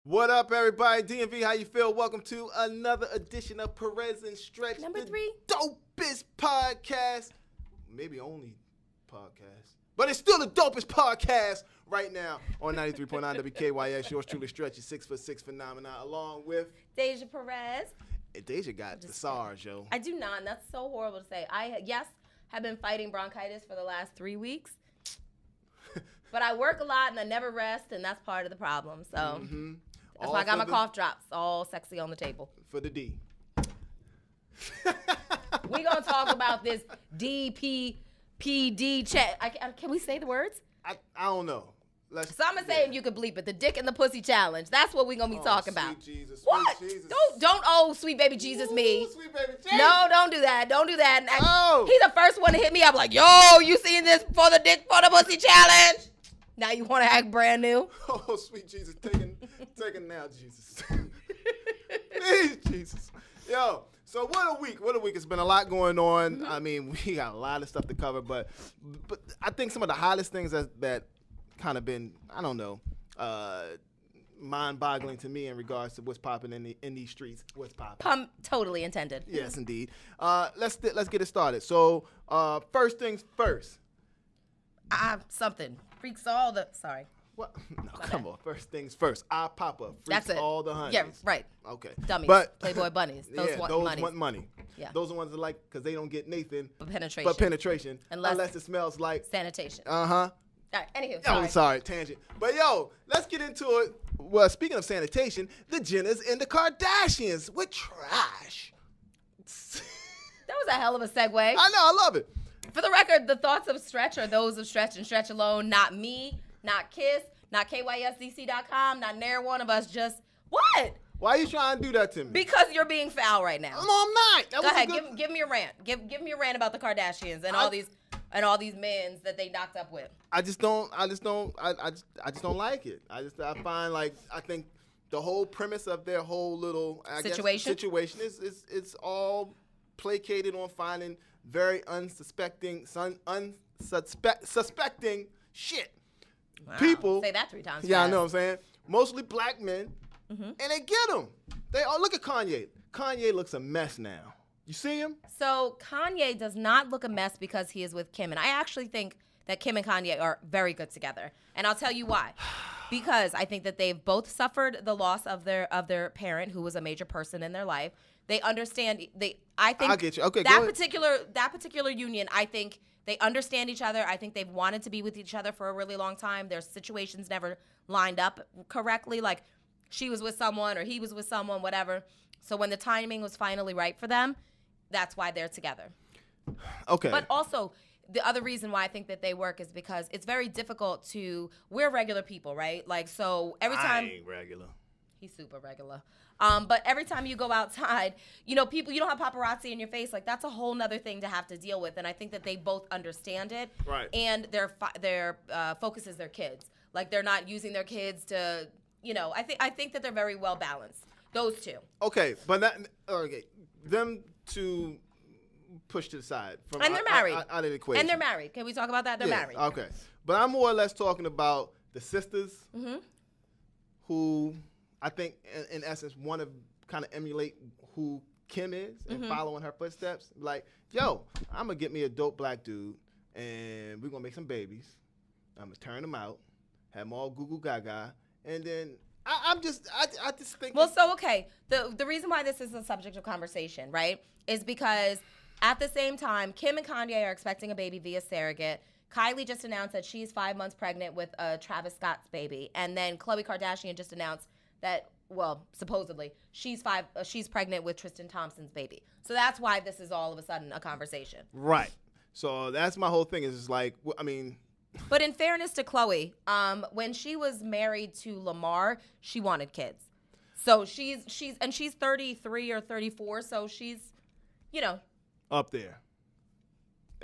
What up, everybody? DMV, how you feel? Welcome to another edition of PerezNStretch. Number 3. Dopest podcast. Maybe only podcast. But it's still the dopest podcast right now on 93.9 WKYS. Yours truly, Stretch, 6'6" phenomenon, along with Deja Perez. Deja got the SARS, yo. I do not, and that's so horrible to say. I have been fighting bronchitis for the last 3 weeks. But I work a lot and I never rest, and that's part of the problem. So that's why I got my cough drops all sexy on the table. For the D. We're going to talk about this DPPD check. Can we say the words? I don't know. So I'm going to say it, you could bleep it. The dick and the pussy challenge. That's what we're going to be talking about. Sweet Jesus. What? Sweet Jesus. Don't sweet baby Jesus me. Sweet baby Jesus. No, don't do that. Don't do that. Oh. He's the first one to hit me up like, yo, you seen this for the dick for the pussy challenge? Now you want to act brand new? Oh, sweet Jesus. Taking now, Jesus. Please, Jesus. Yo, so what a week. What a week. It's been a lot going on. I mean, we got a lot of stuff to cover, but I think some of the hottest things that kind of been, I don't know, mind-boggling to me in regards to what's popping in these streets. What's popping? Totally intended. Yes, indeed. Let's get it started. So, first things first. Something. Freaks all the... Sorry. What? No, come on. First things first. Our Papa freaks all the honeys. Yeah, right. Okay. Dummies. But, Playboy bunnies. Those want those money. want money. Yeah. Those are ones that like, because they don't get Nathan. But penetration. Unless it smells like... Sanitation. Uh-huh. All right, anywho, sorry, tangent. But yo, let's get into it. Well, speaking of sanitation, the Jenners and the Kardashians with trash. That was a hell of a segue. I know, I love it. For the record, the thoughts of Stretch are those of Stretch and Stretch alone, not me, not Kiss, not KYSDC.com, not near one of us, just what? Why are you trying to do that to me? Because you're being foul right now. No, I'm not. Go ahead, give me a rant. Give me a rant about the Kardashians and all these men's that they knocked up with. I just don't like it. I find like, I think the whole premise of their whole little situation is all placated on finding very suspecting shit. Wow. People. Say that 3 times. Yeah, fast. I know what I'm saying. Mostly black men, and they get them. Look at Kanye. Kanye looks a mess now. You see him? So Kanye does not look a mess because he is with Kim, and I actually think that Kim and Kanye are very good together, and I'll tell you why. Because I think that they've both suffered the loss of their parent, who was a major person in their life. They understand. I think I get you. Okay, that particular union. I think they understand each other. I think they've wanted to be with each other for a really long time. Their situations never lined up correctly. Like she was with someone or he was with someone, whatever. So when the timing was finally right for them, that's why they're together. Okay. But also, the other reason why I think that they work is because it's very difficult we're regular people, right? Like, so every time. I ain't regular. He's super regular. But every time you go outside, people, you don't have paparazzi in your face. Like, that's a whole nother thing to have to deal with. And I think that they both understand it. Right. And their focus is their kids. Like, they're not using their kids to, I think that they're very well balanced. Those two. Okay, but them two push to the side. And they're married. Out of the equation. And they're married. Can we talk about that? They're married. Okay. But I'm more or less talking about the sisters who I think, in essence, want to kind of emulate who Kim is and follow in her footsteps. Like, yo, I'm going to get me a dope black dude, and we're going to make some babies. I'm going to turn them out, have them all goo-goo gaga, and then I just think... Well, so, okay, the reason why this is a subject of conversation, right, is because at the same time, Kim and Kanye are expecting a baby via surrogate. Kylie just announced that she's 5 months pregnant with Travis Scott's baby. And then Khloe Kardashian just announced that, well, supposedly, she's pregnant with Tristan Thompson's baby. So that's why this is all of a sudden a conversation. Right. So that's my whole thing is just like, I mean... But in fairness to Khloe, when she was married to Lamar, she wanted kids. So she's 33 or 34, so she's, up there.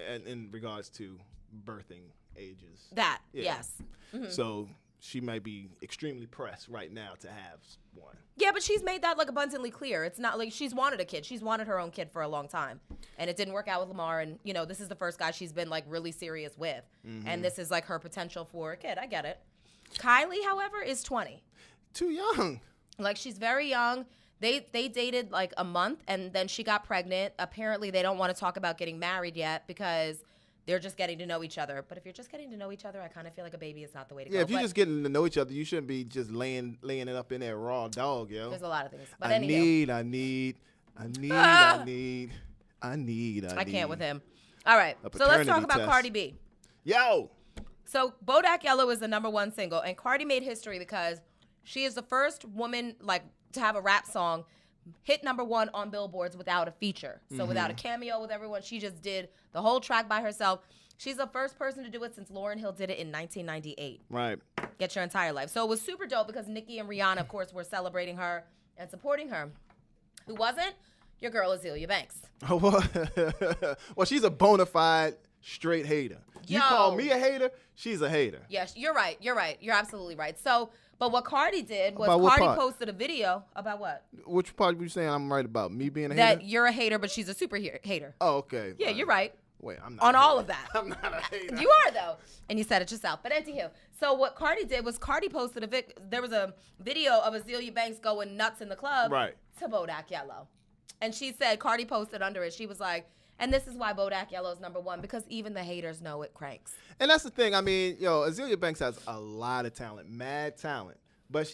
And in regards to birthing ages. That, yes. Mm-hmm. So she might be extremely pressed right now to have one. Yeah, but she's made that like abundantly clear. It's not like she's wanted a kid. She's wanted her own kid for a long time. And it didn't work out with Lamar. And, this is the first guy she's been like really serious with. Mm-hmm. And this is like her potential for a kid. I get it. Kylie, however, is 20. Too young. Like, she's very young. They dated like a month, and then she got pregnant. Apparently, they don't want to talk about getting married yet because they're just getting to know each other. But if you're just getting to know each other, I kind of feel like a baby is not the way to go. Yeah, if you're just getting to know each other, you shouldn't be just laying it up in there raw dog, yo. There's a lot of things. But I can't with him. All right, so let's talk about Cardi B. Yo. So Bodak Yellow is the #1 single, and Cardi made history because she is the first woman to have a rap song hit #1 on billboards without a feature. So without a cameo with everyone, she just did the whole track by herself. She's the first person to do it since Lauryn Hill did it in 1998. Right. Get your entire life. So it was super dope because Nicki and Rihanna, of course, were celebrating her and supporting her. Who wasn't? Your girl, Azealia Banks. Well, she's a bona fide straight hater. You call me a hater, she's a hater. Yes, you're right. You're absolutely right. So, but what Cardi did was posted a video about what? Which part were you saying I'm right about? Me being a hater? That you're a hater, but she's a super hater. Oh, okay. Yeah, you're right. Wait, I'm not. On all of that. I'm not a hater. You are, though. And you said it yourself. But anywho, so what Cardi did was Cardi posted there was a video of Azealia Banks going nuts in the club to Bodak Yellow. And she said, Cardi posted under it, she was like, and this is why Bodak Yellow is #1, because even the haters know it cranks. And that's the thing. I mean, Azealia Banks has a lot of talent, mad talent, but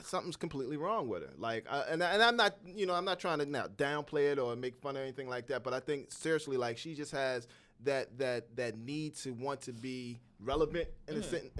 something's completely wrong with her. Like, and I'm not, I'm not trying to now downplay it or make fun or anything like that, but I think seriously, like, she just has that need to want to be relevant in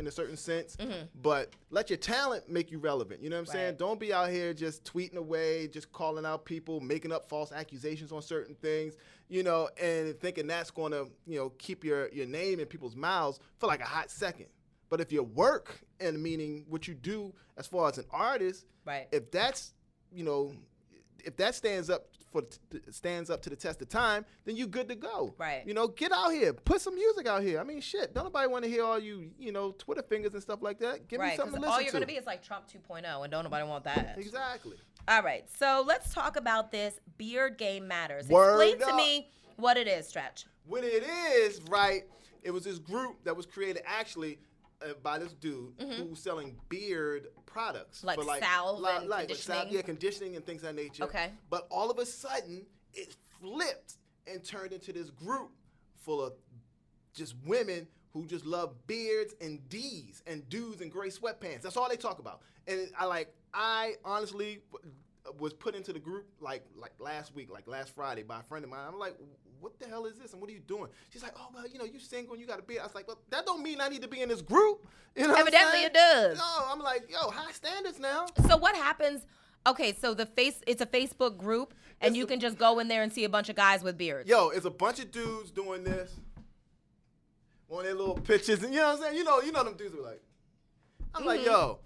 a certain sense, but let your talent make you relevant. You know what I'm saying? Don't be out here just tweeting away, just calling out people, making up false accusations on certain things, and thinking that's going to, keep your name in people's mouths for like a hot second. But if your work, and meaning what you do as far as an artist, if that's, if that stands up to the test of time, then you good to go. Right. Get out here, put some music out here. I mean, shit, don't nobody want to hear all you, Twitter fingers and stuff like that. Give me something to listen to. All you're gonna be is like Trump 2.0, and don't nobody want that. Exactly. All right, so let's talk about this beard game matters. Explain to me what it is, Stretch. What it is, right? It was this group that was created actually by this dude who was selling beard products. Like salve and conditioning? Conditioning and things of that nature. Okay. But all of a sudden, it flipped and turned into this group full of just women who just love beards and D's and dudes in gray sweatpants. That's all they talk about. And I honestly was put into the group like last week, like last Friday, by a friend of mine. I'm like, what the hell is this and what are you doing? She's like, oh, well, you single and you got a beard. I was like, well, that don't mean I need to be in this group. Evidently it does. No, I'm like, high standards now. So what happens? Okay, so it's a Facebook group, and you can just go in there and see a bunch of guys with beards. It's a bunch of dudes doing this on their little pictures, and you know what I'm saying? You know them dudes are like, I'm like, yo.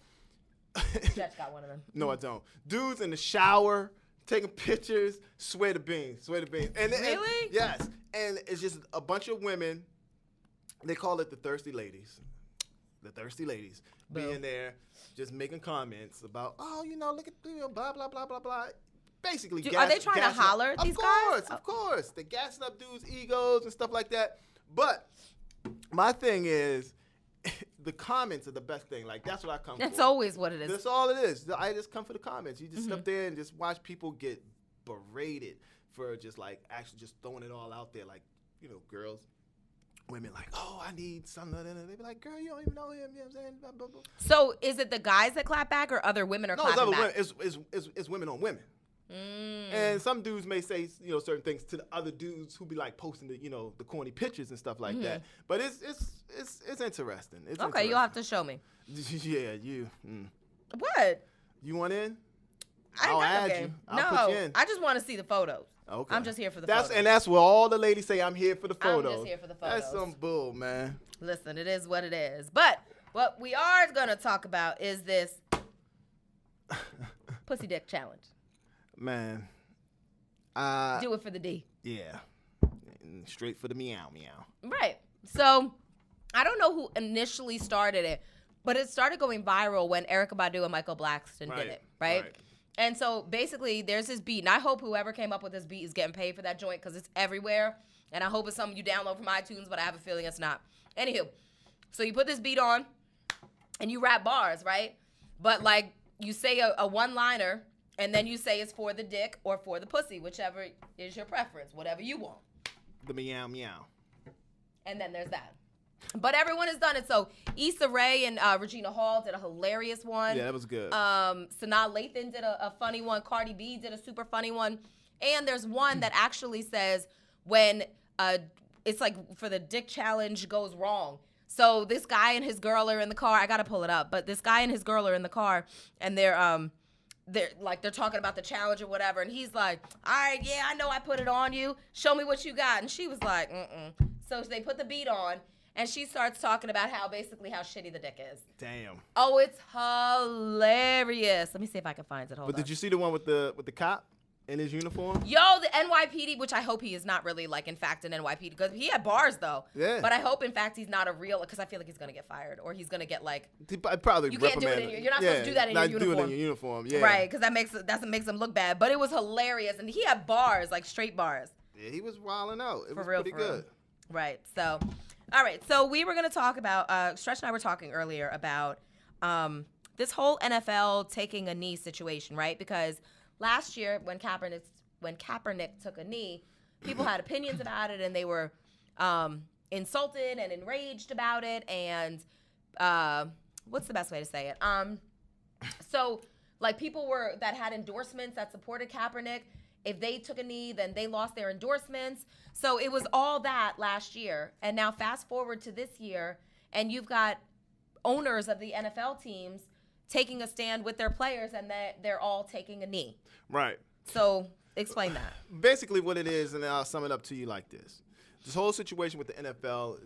Judge got one of them. No, I don't. Dudes in the shower, taking pictures, swear to beans. And really? Yes. And it's just a bunch of women. They call it the thirsty ladies. The thirsty ladies being there, just making comments about, look at blah blah blah blah blah. Basically, are they trying to holler at these guys? Of course. They're gassing up dudes' egos and stuff like that. But my thing is, the comments are the best thing. Like, that's what I come for. That's always what it is. That's all it is. I just come for the comments. You just sit up there and just watch people get berated for just like actually just throwing it all out there. Like, girls, women like, oh, I need something. They be like, girl, you don't even know him. You know what I'm saying? Blah, blah, blah. So is it the guys that clap back or other women are clapping back? No, it's women on women. And some dudes may say, certain things to the other dudes who be like posting the corny pictures and stuff like that. But it's interesting. It's okay, you'll have to show me. Yeah, you. What? You want in? I'll add you. I'll put you in. I just want to see the photos. Okay. I'm just here for the photos. And that's where all the ladies say, I'm here for the photos. I'm just here for the photos. That's some bull, man. Listen, it is what it is. But what we are going to talk about is this pussy dick challenge. Man. Do it for the D. Yeah. Straight for the meow. Right. So, I don't know who initially started it, but it started going viral when Erykah Badu and Michael Blackson did it, right? And so, basically, there's this beat, and I hope whoever came up with this beat is getting paid for that joint because it's everywhere, and I hope it's something you download from iTunes, but I have a feeling it's not. Anywho, so you put this beat on, and you rap bars, right? But, like, you say a one-liner, and then you say it's for the dick or for the pussy, whichever is your preference, whatever you want. The meow meow. And then there's that. But everyone has done it. So Issa Rae and Regina Hall did a hilarious one. Yeah, that was good. Sanaa Lathan did a funny one. Cardi B did a super funny one. And there's one that actually says when it's like for the dick challenge goes wrong. So this guy and his girl are in the car. I got to pull it up. But this guy and his girl are in the car, and they're talking about the challenge or whatever. And he's like, all right, yeah, I know I put it on you. Show me what you got. And she was like, So they put the beat on. And she starts talking about how shitty the dick is. Damn. Oh, it's hilarious. Let me see if I can find it. Hold on. But did you see the one with the cop in his uniform? Yo, the NYPD, which I hope he is not really, like, in fact, an NYPD. Because he had bars, though. Yeah. But I hope, in fact, he's not a real, because I feel like he's going to get fired. Or he's going to get, like. Probably you can't do it in your, you're not supposed to do that in your uniform. Do it in your uniform, yeah. Right, because that makes him look bad. But it was hilarious. And he had bars, like straight bars. Yeah, he was wilding out. It was real, pretty good. Right, so. All right, so we were going to talk about, Stretch and I were talking earlier about this whole NFL taking a knee situation, right? Because last year when Kaepernick took a knee, people had opinions about it, and they were insulted and enraged about it, and what's the best way to say it? So, like, people that had endorsements that supported Kaepernick, if they took a knee, then they lost their endorsements. So it was all that last year. And now fast forward to this year, and you've got owners of the NFL teams taking a stand with their players, and they're all taking a knee. Right. So explain that. Basically what it is, and I'll sum it up to you like this. This whole situation with the NFL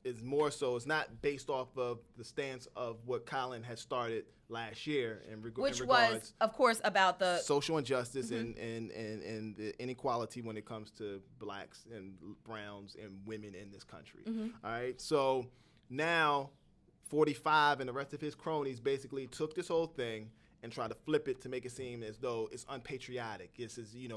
is more so, it's not based off of the stance of what Colin had started last year which was, of course, about the social injustice and the inequality when it comes to blacks and browns and women in this country. All right, so now 45 and the rest of his cronies basically took this whole thing and try to flip it to make it seem as though it's unpatriotic. This is, you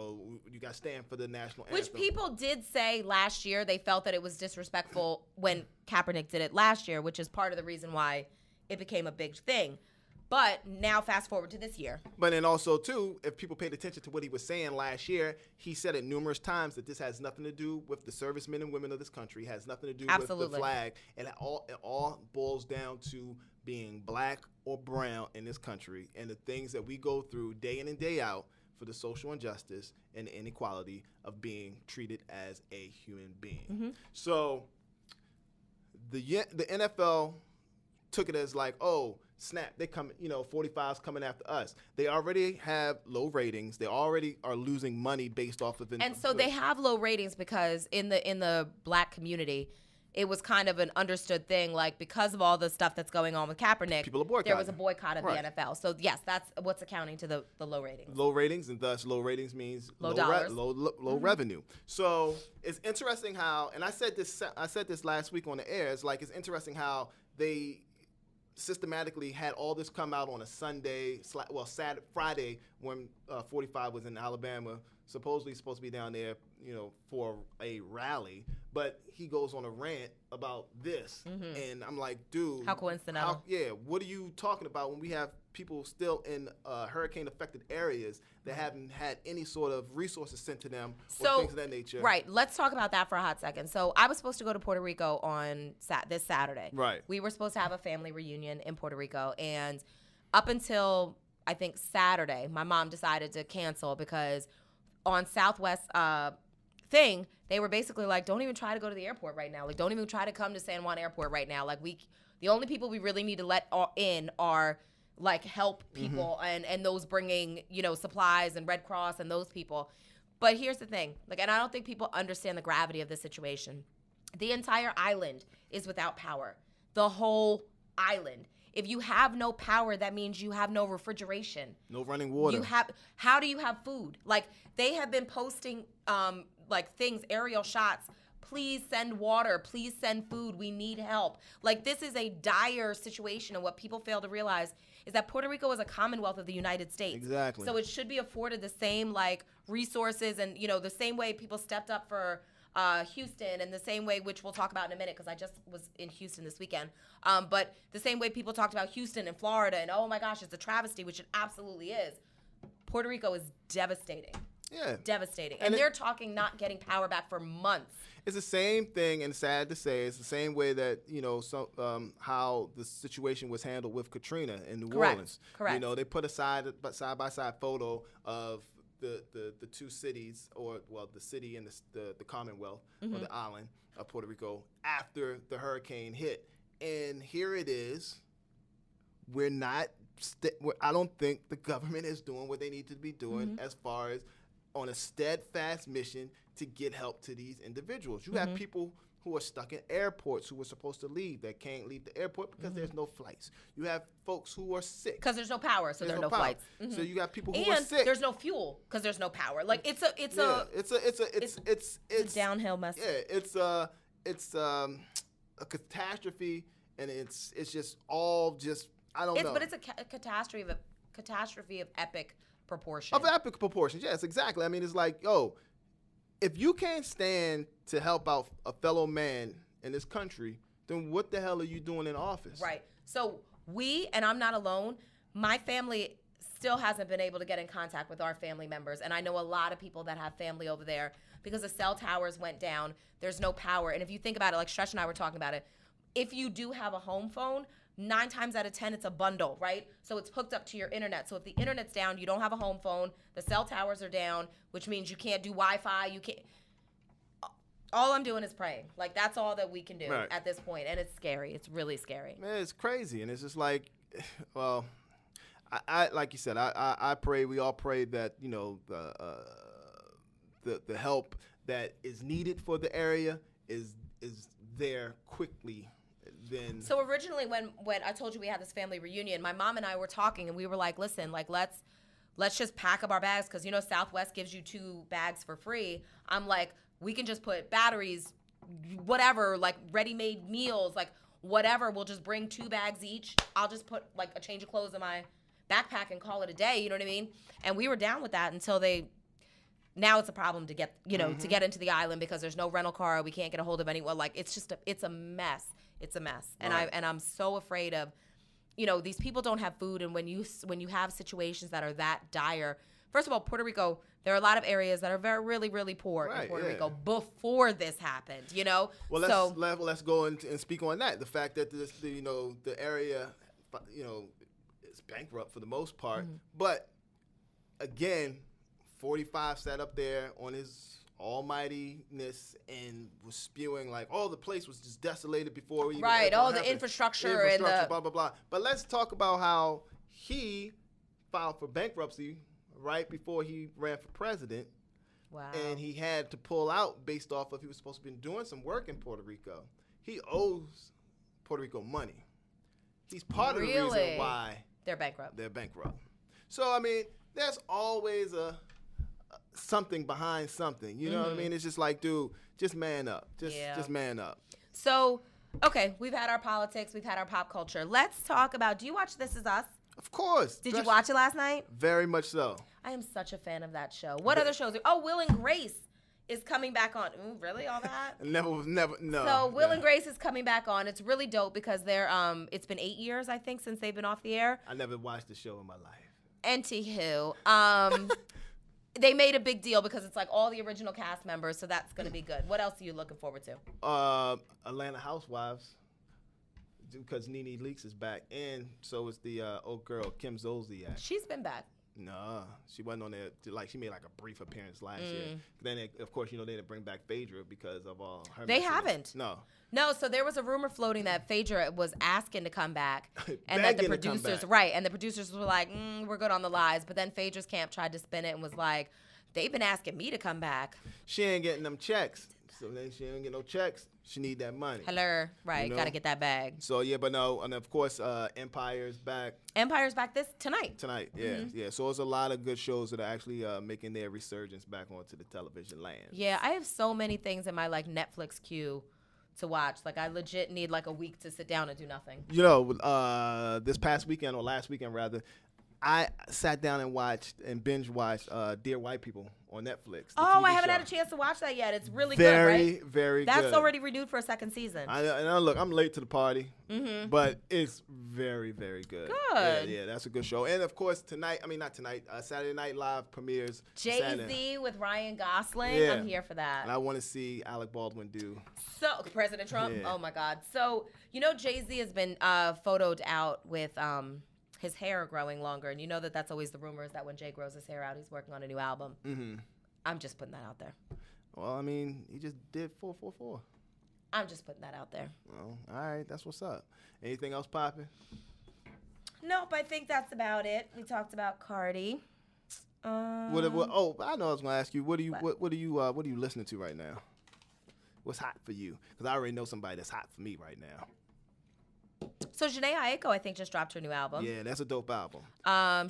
got to stand for the national anthem. Which people did say last year. They felt that it was disrespectful when Kaepernick did it last year, which is part of the reason why it became a big thing. But now fast forward to this year. But then also, too, if people paid attention to what he was saying last year, he said it numerous times that this has nothing to do with the servicemen and women of this country, has nothing to do with the flag. And it all boils down to being black or brown in this country and the things that we go through day in and day out for the social injustice and the inequality of being treated as a human being. So the NFL took it as like, oh, snap, they come, 45's coming after us. They already have low ratings. They already are losing money based off of it. And so they have low ratings because in the black community, it was kind of an understood thing, like because of all the stuff that's going on with Kaepernick, people are boycotting. There was a boycott of the NFL. So yes, that's what's accounting to the low ratings. Low ratings, and thus low ratings means low dollars, low revenue. So it's interesting how, and I said this last week on the air. It's like it's interesting how they systematically had all this come out on a Friday when 45 was in Alabama. Supposedly supposed to be down there, for a rally, but he goes on a rant about this, and I'm like, dude, how coincidental? What are you talking about when we have people still in hurricane-affected areas that haven't had any sort of resources sent to them or things of that nature? Right. Let's talk about that for a hot second. So I was supposed to go to Puerto Rico on this Saturday. Right. We were supposed to have a family reunion in Puerto Rico, and up until I think Saturday, my mom decided to cancel because on Southwest thing, they were basically like, don't even try to go to the airport right now. Like, don't even try to come to San Juan Airport right now. Like, the only people we really need to let in are like help people and those bringing, supplies and Red Cross and those people. But here's the thing, like, and I don't think people understand the gravity of this situation. The entire island is without power. The whole island. If you have no power, that means you have no refrigeration. No running water. How do you have food? Like, they have been posting things, aerial shots. Please send water. Please send food. We need help. Like, this is a dire situation, and what people fail to realize is that Puerto Rico is a commonwealth of the United States. Exactly. So it should be afforded the same, resources and, the same way people stepped up for Houston, and the same way, which we'll talk about in a minute because I just was in Houston this weekend. But the same way people talked about Houston and Florida and, oh my gosh, it's a travesty, which it absolutely is. Puerto Rico is devastating. Yeah. Devastating. And they're talking not getting power back for months. It's the same thing, and sad to say, it's the same way that, how the situation was handled with Katrina in New Orleans. Correct. They put a side-by-side photo of the two cities, the city and the Commonwealth, or the island of Puerto Rico, after the hurricane hit. And here it is. I don't think the government is doing what they need to be doing as far as on a steadfast mission to get help to these individuals. You have people who are stuck in airports who were supposed to leave that can't leave the airport because there's no flights. You have folks who are sick because there's no power, so there are no flights. So you got people who are sick. There's no fuel because there's no power. Like it's a downhill mess. Yeah, it's a catastrophe, and it's just all just I don't know. But it's a catastrophe of epic proportion. Of epic proportions, yes, exactly. I mean, it's like, if you can't stand to help out a fellow man in this country, then what the hell are you doing in office? Right. So and I'm not alone, my family still hasn't been able to get in contact with our family members. And I know a lot of people that have family over there because the cell towers went down. There's no power. And if you think about it, like Stretch and I were talking about it, if you do have a home phone, 9 times out of 10, it's a bundle, right? So it's hooked up to your internet. So if the internet's down, you don't have a home phone, the cell towers are down, which means you can't do Wi-Fi, you can't. All I'm doing is praying. Like, that's all that we can do at this point. And it's scary. It's really scary. Man, it's crazy. And it's just like, well, I like you said, I pray, we all pray that, the help that is needed for the area is there quickly. So originally when I told you we had this family reunion, my mom and I were talking and we were like, listen, like let's just pack up our bags because Southwest gives you 2 bags for free. I'm like, we can just put batteries, whatever, like ready-made meals, like whatever. We'll just bring 2 bags each. I'll just put like a change of clothes in my backpack and call it a day. You know what I mean? And we were down with that until now it's a problem to get, to get into the island because there's no rental car. We can't get a hold of anyone. Like it's a mess. It's a mess. And I'm so afraid of, these people don't have food. And when you have situations that are that dire, first of all, Puerto Rico, there are a lot of areas that are really, really poor in Puerto Rico before this happened, Well, let's go and speak on that. The fact that the area, is bankrupt for the most part. But again, 45 sat up there on his almightiness and was spewing like, the place was just desolated before we even the infrastructure and the blah blah blah. But let's talk about how he filed for bankruptcy right before he ran for president. Wow. And he had to pull out based off of he was supposed to be doing some work in Puerto Rico. He owes Puerto Rico money. He's part of the reason why they're bankrupt. So I mean, there's always something behind something. You know what I mean? It's just like, dude, just man up. Just man up. So, okay, we've had our politics, we've had our pop culture. Let's talk about, do you watch This Is Us? Of course. Did you watch it last night? Very much so. I am such a fan of that show. What other shows? Oh, Will and Grace is coming back on. Ooh, really? All that? No. So Will and Grace is coming back on. It's really dope because it's been 8 years, I think, since they've been off the air. I never watched the show in my life. Anywho, they made a big deal because it's like all the original cast members, so that's going to be good. What else are you looking forward to? Atlanta Housewives, because Nene Leakes is back, and so is the old girl, Kim Zolciak. She's been back. No, she wasn't on there. Like, she made like a brief appearance last year. Then, of course, they didn't bring back Phaedra because of all her. They haven't. No, so there was a rumor floating that Phaedra was asking to come back, and that the producers, and the producers were like, we're good on the lies. But then Phaedra's camp tried to spin it and was like, they've been asking me to come back. She ain't getting them checks. So then she ain't get no checks. She need that money. Hello, right? Got to get that bag. So yeah, but no, and of course, Empire's back. Empire's back tonight. Tonight, yeah. So there's a lot of good shows that are actually making their resurgence back onto the television land. Yeah, I have so many things in my Netflix queue to watch. Like, I legit need like a week to sit down and do nothing. This past weekend, or last weekend rather, I sat down and watched and binge watched Dear White People on Netflix. Oh, TV I haven't show. had a chance to watch that yet. It's really Very, good, right? very good. That's already renewed for a second season. Look, I'm late to the party, but it's very, very good. Good. Yeah, that's a good show. And of course, Saturday Night Live premieres. Jay-Z with Ryan Gosling. Yeah. I'm here for that. And I want to see Alec Baldwin do. So, President Trump? Yeah. Oh, my God. So, Jay-Z has been photoed out with his hair growing longer. And you know that's always the rumor is that when Jay grows his hair out, he's working on a new album. Mm-hmm. I'm just putting that out there. Well, I mean, he just did 444. I'm just putting that out there. Well, all right. That's what's up. Anything else popping? Nope, I think that's about it. We talked about Cardi. I know I was gonna ask you. What are you listening to right now? What's hot for you? Because I already know somebody that's hot for me right now. So Jhené Aiko, I think, just dropped her new album. Yeah, that's a dope album.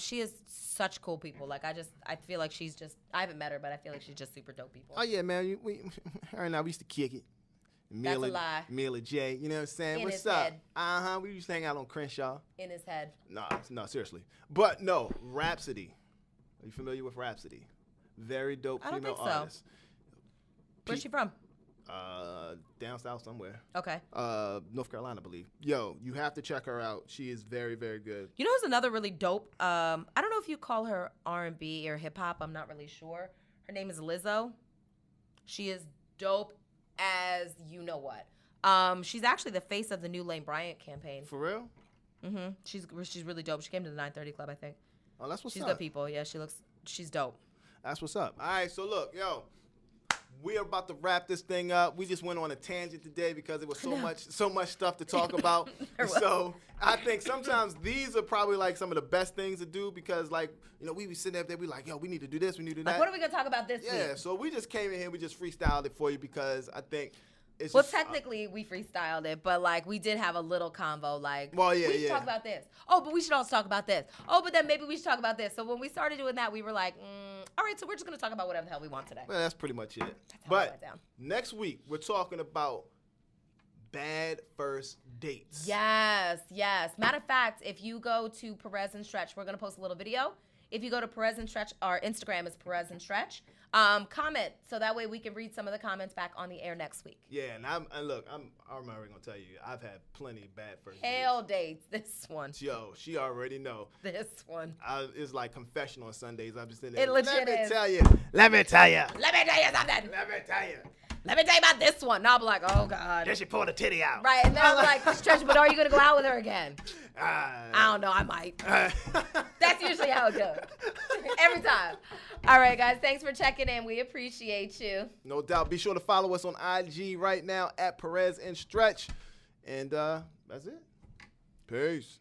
She is such cool people. Like I feel like she's just. I haven't met her, but I feel like she's just super dope people. Oh yeah, man. Her and I, we used to kick it. That's a lie. Mila J, you know what I'm saying? In What's his up? head. We used to hang out on Crenshaw. In his head. No, seriously. But no, Rhapsody. Are you familiar with Rhapsody? Very dope I don't female think so. artist. Where's she from? Down south somewhere. Okay. North Carolina, I believe. Yo, you have to check her out. She is very, very good. You know who's another really dope? I don't know if you call her R&B or hip hop. I'm not really sure. Her name is Lizzo. She is dope as you know what. She's actually the face of the new Lane Bryant campaign. For real? Mm-hmm. She's really dope. She came to the 930 Club, I think. Oh, that's what's up. She's good people. Yeah, she's dope. That's what's up. All right, so look, we're about to wrap this thing up. We just went on a tangent today because it was so much stuff to talk about. So I think sometimes these are probably like some of the best things to do because we be sitting up there, we like, we need to do this, we need to do that. Like, what are we gonna talk about this week? Yeah, so we just came in here, we just freestyled it for you because I think it's technically we freestyled it, but we did have a little convo. We should talk about this. Oh, but we should also talk about this. Oh, but then maybe we should talk about this. So when we started doing that, we were like, all right, so we're just gonna talk about whatever the hell we want today. Well, that's pretty much it. But next week we're talking about bad first dates. Yes. Matter of fact, if you go to PerezNStretch, we're gonna post a little video. If you go to PerezNStretch, our Instagram is PerezNStretch. Comment so that way we can read some of the comments back on the air next week. Yeah, and I'm already gonna tell you, I've had plenty of bad first Hell dates. This one. Yo, she already know. This one. It's like confessional on Sundays. I'm just in there. It legit Let me is. tell you. Let me tell you something. Let me tell you about this one. Now I'll be like, oh God. Then she pulled a titty out. Right, and then I'm like, Stretch, but are you gonna go out with her again? I don't know, I might. That's usually how it goes. Every time. All right, guys, thanks for checking in. We appreciate you. No doubt. Be sure to follow us on IG right now at PerezNStretch. And that's it. Peace.